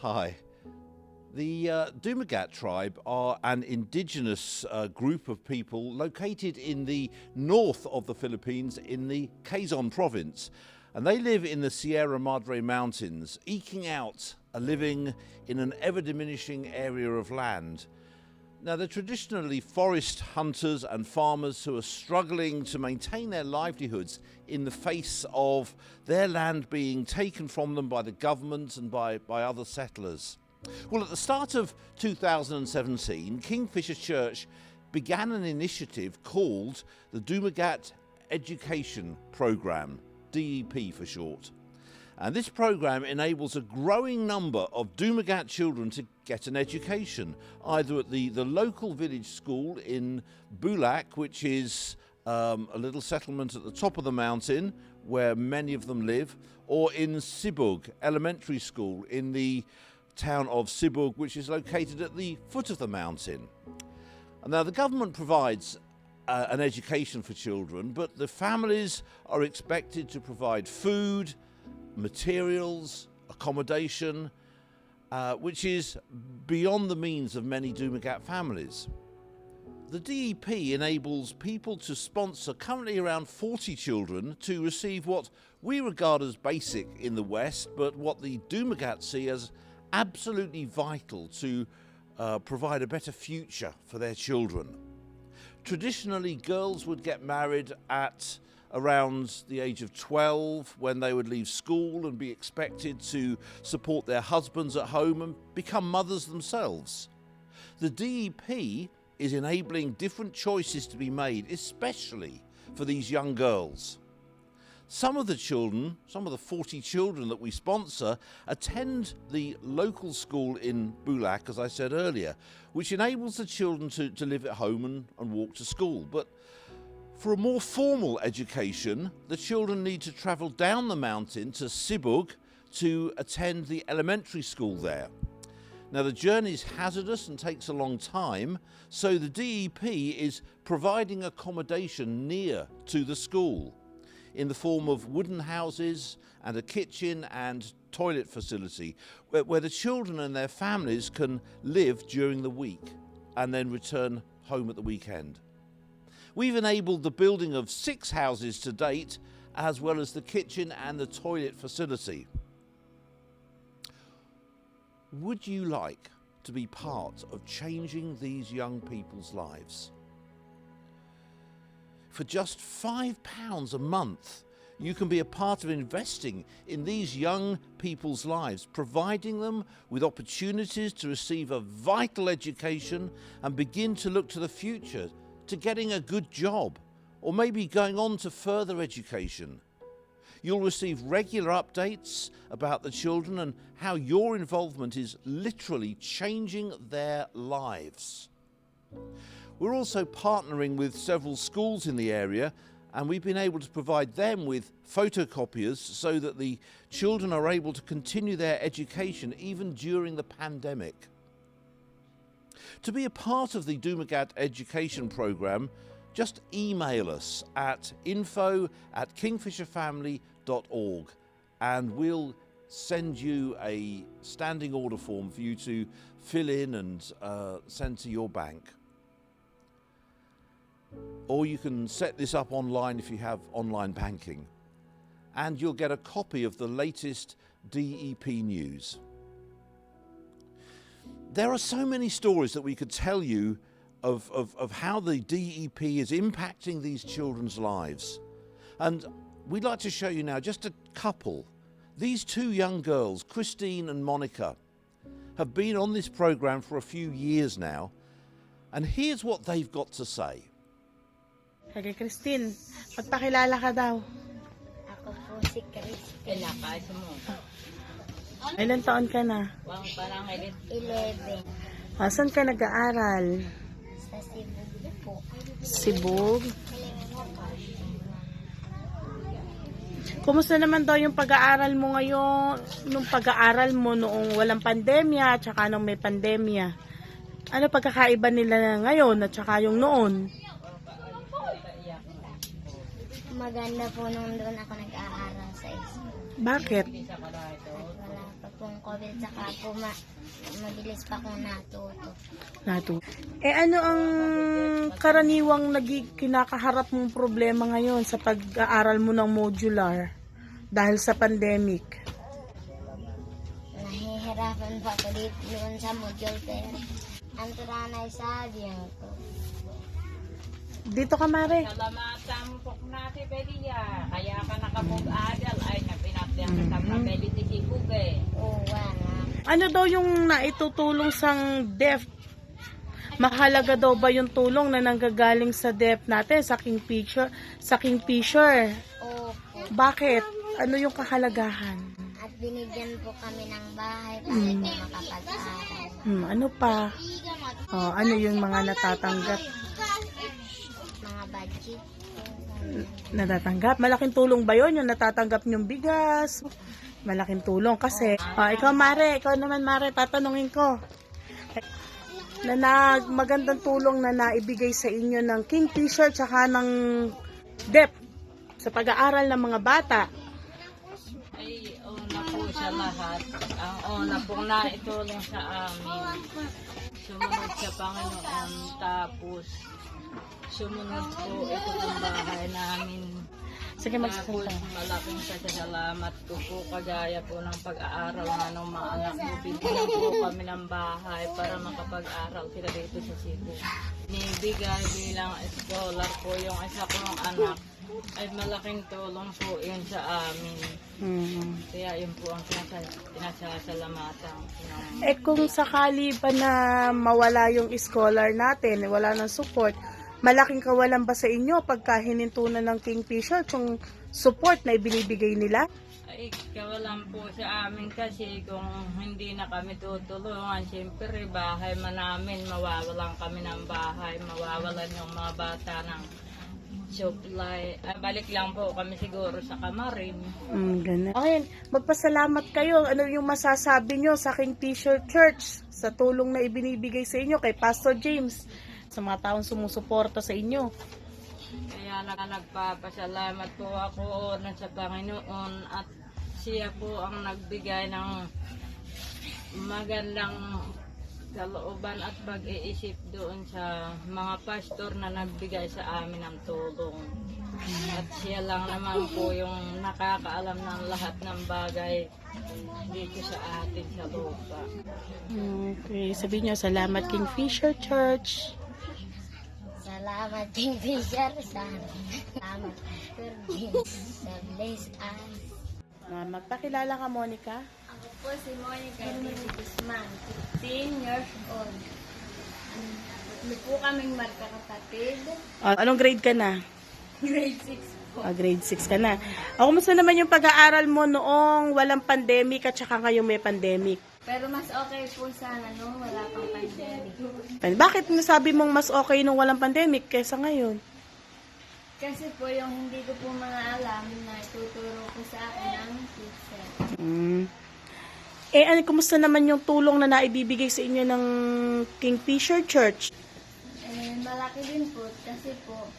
Hi. The Dumagat Tribe are an indigenous group of people located in the north of the Philippines in the Quezon province. And they live in the Sierra Madre mountains, eking out a living in an ever-diminishing area of land. Now, they're traditionally forest hunters and farmers who are struggling to maintain their livelihoods in the face of their land being taken from them by the government and by other settlers. Well, at the start of 2017, Kingfisher Church began an initiative called the Dumagat Education Program, DEP for short. And this program enables a growing number of Dumagat children to get an education, either at the local village school in Bulak, which is a little settlement at the top of the mountain where many of them live, or in Sibug Elementary School in the town of Sibug, which is located at the foot of the mountain. And now the government provides an education for children, but the families are expected to provide food, materials, accommodation, which is beyond the means of many Dumagat families. The DEP enables people to sponsor currently around 40 children to receive what we regard as basic in the West, but what the Dumagat see as absolutely vital to provide a better future for their children. Traditionally, girls would get married at around the age of 12 when they would leave school and be expected to support their husbands at home and become mothers themselves. The DEP is enabling different choices to be made, especially for these young girls. Some of the children, some of the 40 children that we sponsor, attend the local school in Bulak, as I said earlier, which enables the children to live at home and walk to school. But for a more formal education, the children need to travel down the mountain to Sibug to attend the elementary school there. Now, the journey is hazardous and takes a long time, so the DEP is providing accommodation near to the school in the form of wooden houses and a kitchen and toilet facility where the children and their families can live during the week and then return home at the weekend. We've enabled the building of 6 houses to date, as well as the kitchen and the toilet facility. Would you like to be part of changing these young people's lives? For just £5 a month, you can be a part of investing in these young people's lives, providing them with opportunities to receive a vital education and begin to look to the future, to getting a good job, or maybe going on to further education. You'll receive regular updates about the children and how your involvement is literally changing their lives. We're also partnering with several schools in the area, and we've been able to provide them with photocopiers so that the children are able to continue their education even during the pandemic. To be a part of the Dumagat Education Program, just email us at info@kingfisherfamily.org and we'll send you a standing order form for you to fill in and send to your bank. Or you can set this up online if you have online banking, and you'll get a copy of the latest DEP news. There are so many stories that we could tell you of how the DEP is impacting these children's lives. And we'd like to show you now just a couple. These 2 young girls, Christine and Monica, have been on this program for a few years now. And here's what they've got to say. Sige, Christine, magpakilala ka daw. Ako po si Christine. Ilan taon ka na? 11. Saan ka nag-aaral? Sa Cebu po. Sibug? Kumusta naman daw yung pag-aaral mo ngayon, nung pag-aaral mo noong walang pandemya at saka nung may pandemya? Ano pagkakaiba nila ngayon at saka yung noon? Maganda po nung doon ako nag-aaral sa school. Bakit? At wala pa pong COVID, saka po mabilis pa akong natuto. Ano ang karaniwang kinakaharap mong problema ngayon sa pag-aaral mo ng modular dahil sa pandemic? Nahihirapan pa ako dito doon sa module, pero ang turanay sa diyan ko. Dito ka, Mare. Salamatan po natin, Belia. Kaya ka nakapag-adal ay napinatyan kita sa Beliti si Kuge. Oo, wala. Ano daw yung naitutulong sang deaf? Mahalaga daw ba yung tulong na nanggagaling sa deaf natin sa Kingfisher? Opo. Bakit? Ano yung kahalagahan? At binigyan po kami ng bahay para po makapag-aral. Ano pa? Ano yung mga natatanggap? Mga budget. Natatanggap? Malaking tulong ba yun? Yung natatanggap nyong bigas? Malaking tulong kasi. Ikaw, Mare. Ikaw naman, Mare. Tatanungin ko. Magandang tulong na naibigay sa inyo ng Kingfisher tsaka ng DEP sa pag-aaral ng mga bata. Ay, una po sa lahat. Ang una pong naitulong sa amin. Sumunod sa Panginoon. Tapos, sumunod po ito ang bahay namin. Sige, Tapos, magsasalita. malaking pasasalamat ko po kagaya po ng pag-aaral nga ng mga anak ko. Bigyan po kami ng bahay para makapag-aral sila dito sa Cebu. Nibigay bilang scholar po yung isa kong anak. Ay malaking tulong po yun sa amin. Kaya yun po ang pinasasalamatan. Kung sakali ba na mawala yung scholar natin, wala ng support, malaking kawalan ba sa inyo pagka hinintunan ng Kingfisher yung support na ibinibigay nila? Ay, kawalan po sa amin kasi kung hindi na kami tutulungan, siyempre bahay man namin, mawawalan kami ng bahay, mawawalan yung mga bata ng supply. Balik lang po kami siguro sa Kamarin. Ganun. Okay, magpasalamat kayo. Ano yung masasabi nyo sa Kingfisher Church sa tulong na ibinibigay sa inyo kay Pastor James, sa mga taong sumusuporta sa inyo? Kaya nagpapasalamat po ako sa Panginoon at siya po ang nagbigay ng magandang kalooban at pag-iisip doon sa mga pastor na nagbigay sa amin ng tulong. At siya lang naman po yung nakakaalam ng lahat ng bagay dito sa atin sa lupa. Okay, sabihin nyo, salamat Kingfisher Church. Salamat, Kingfisher. Salamat, sa bless us. Magpakilala ka, Monica. Ako po si Monica Lizzie Guzman, 15 years old. Ano po kaming magkakapatid? Anong grade ka na? Grade 6 po. Grade 6 ka na. Kumusta naman yung pag-aaral mo noong walang pandemic at saka ngayong may pandemic? Pero mas okay po sana nung wala pang pandemic. Bakit nasabi mong mas okay nung walang pandemic kaysa ngayon? Kasi po yung hindi ko po mga alam na ituturo ko sa akin ng teacher. Kumusta naman yung tulong na naibibigay sa inyo ng Kingfisher Church? Malaki din po kasi po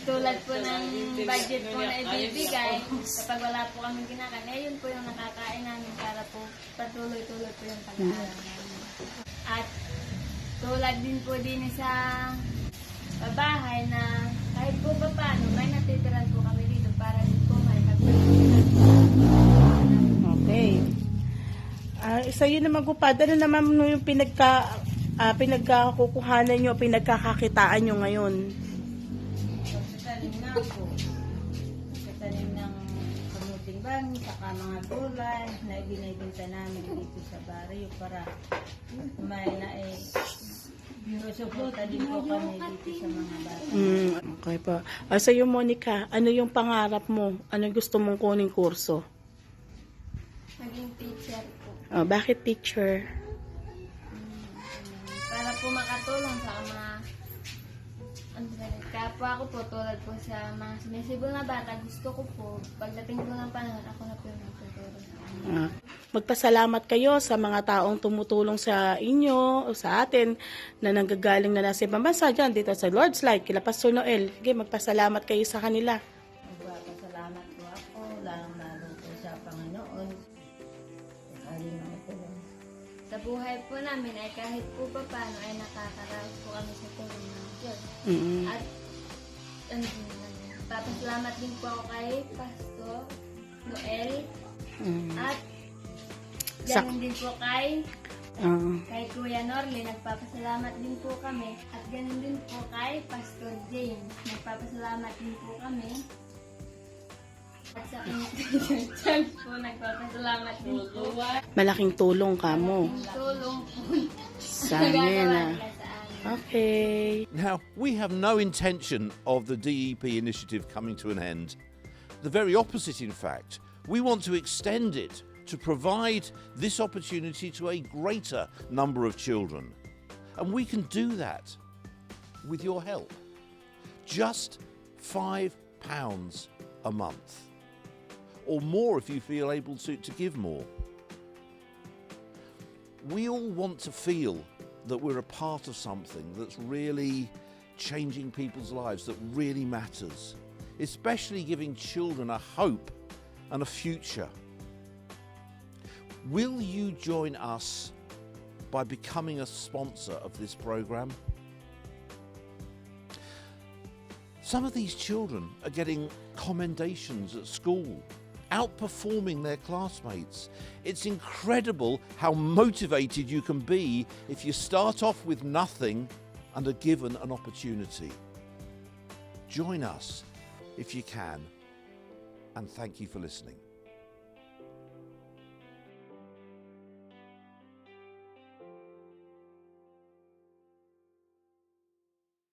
tulad po ng budget po na ibibigay kapag wala po kaming kinakain, yun po yung nakakain namin para po patuloy-tuloy po yung pag-aaral namin. At tulad din po din sa bahay na kahit po pa paano, may natitiran po kami dito para din po may pagpapalitan. Okay. Sa'yo naman, Gupad, ano naman yung pinagkakukuhanan nyo, pinagkakakitaan nyo ngayon? Pagtatanim na po. Pagtatanim ng kamuting bangin, saka mga gulay na ibinibenta namin dito sa barrio para may susuporta din po kami dito sa mga bata. Okay pa. Sa'yo, Monica, ano yung pangarap mo? Ano gusto mong kuning kurso? Maging teacher po. Bakit teacher? Para po makatulong sa mga kapwa ko po tulad po sa mga sinisibol na bata. Gusto ko po, pagdating po ng panahon, ako na po yung magtuturo sa kanila. Magpasalamat kayo sa mga taong tumutulong sa inyo o sa atin na nanggagaling na nasa ibang bansa dyan dito sa Lord's Light, kila Pastor Noel. Sige, magpasalamat kayo sa kanila. sa buhay po namin ay kahit po pa paano ay nakakaraos po kami sa tulong ng Diyos. At papasalamat din po ako kay Pastor Noel at ganoon din po kay Kuya Norley, nagpapasalamat din po kami. At ganoon din po kay Pastor James, nagpapasalamat din po kami. At sa kanyang po, nagpapasalamat din po. Malaking tulong ka mo. Tulong po. Sa amin. Okay. Now, we have no intention of the DEP initiative coming to an end. The very opposite, in fact. We want to extend it to provide this opportunity to a greater number of children. And we can do that with your help. Just £5 a month. Or more if you feel able to give more. We all want to feel that we're a part of something that's really changing people's lives, that really matters, especially giving children a hope and a future. Will you join us by becoming a sponsor of this program? Some of these children are getting commendations at school, outperforming their classmates. It's incredible how motivated you can be if you start off with nothing and are given an opportunity. Join us if you can, and thank you for listening.